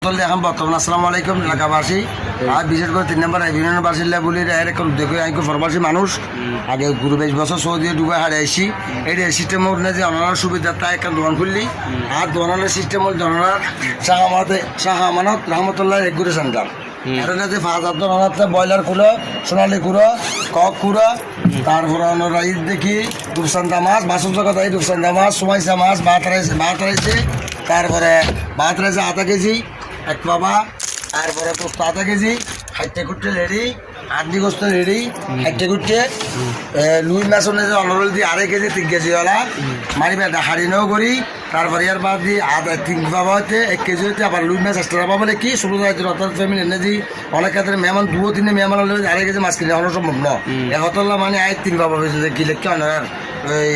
এখন বর্তমান আসসালামু আলাইকুম এলাকাবাসী আর বিশেষ করে 3 নম্বর ইউনিয়ন বাসিন্দা বলি এরকম দেখে আমি প্রবাসী মানুষ আগে 20 বছর সৌদি ডুবে হারে আসি এই সিস্টেম যে অনার সুবিধা তাই একটা দোকান খুললি আর দোকানের সিস্টেম হল দোকানের শাহ আমানত রহমতুল্লাহ এগুলো সেন্টার এখানে যে 5,000 দোকানাতে ব্রয়লার কুড়ো সোনালি কুড়ো কক কুড়ো তারপরে রাইস দেখি রূপসান্দা মাছ বাসন জগৎ রূপসান্দা মাছ সুমাইসা মাছ ভাত রাইছে তারপরে ভাত রাইছে আধা কেজি এক বাবা তারপরে পোস্ত আধা কেজি হাইটে কুটে রেডি আটটি গোস্ত রেডি হাইটে কুটে লুই মাছ যে অনরল দিয়ে 2.5 কেজি 3 কেজিওয়ালা মারি বেটা হারিনেও করি তারপরে ইয়ার বাদ দিয়ে আধা 3 বাবা হইতে 1 কেজি হইতে আবার লুই মাছ এক্সট্রা পাবো কি শুরু হয়েছে অর্থাৎ ফ্যামিলি এনে যে অনেক ক্ষেত্রে মেহমান 2-3 মেহমান হলে 2.5 কেজি মাছ কিনে অন্য সম্ভব ন একতলা মানে 3 বাবা হয়েছে যে কি লেখকে অনার ওই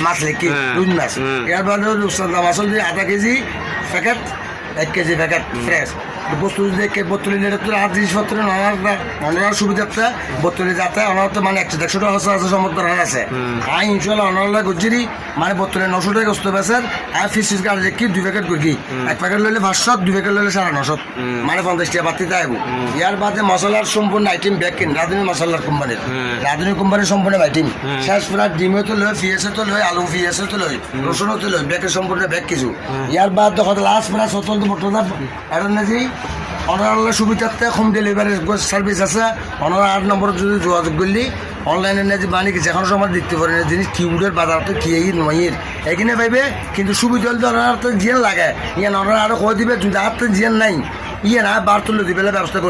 মাছ লেখি লুই মাছ এর বাদে রূপসান্দা মাছ হল দিয়ে আধা KG packet 1 KG packet fresh বস্তু দেখে বোতলে নিলে তো আর জিনিসপত্র অনার সুবিধাটা বোতলে যাতে অনার তো মানে 100-150 টাকা আছে সমর্থন আছে আর ইনশাল্লাহ অনারলা গুজিরি মানে বোতলে 900 টাকা কষ্ট বেসের আর ফিস গাড়ি দেখি 2 প্যাকেট করি 1 প্যাকেট লইলে 500 2 প্যাকেট লইলে 950 মানে 50 টাকা বাতিতে আইব ইয়ার বাদে মশলার সম্পূর্ণ আইটেম ব্যাগ কিন রাধুনী মশলার কোম্পানির রাধুনী কোম্পানির সম্পূর্ণ আইটেম শেষ প্রায় ডিমে তো লয় ফিয়েসে তো লয় আলু ফিয়েসে তো লয় রসুনও তো লয় ব্যাগের সম্পূর্ণ ব্যাগ কিছু ইয়ার বাদ দেখো লাস্ট প্রায় 70 মোটরদা এটা না যে অনার সুবিধাতে হোম ডেলিভারি সার্ভিস আছে অনার 8 নম্বর যদি যোগাযোগ করলি অনলাইনে না যে মানে কি যেখানে সময় দিতে পারে না জিনিস কিউডের বাজার তো খেয়ে নয়ের এখানে পাইবে কিন্তু সুবিধা হলে অনার তো জিয়ান লাগে ইয়ান অনার আরও কয়ে দিবে যদি আর তো জিয়ান নাই ইয়ে না বার তুলে দিবে ব্যবস্থা করে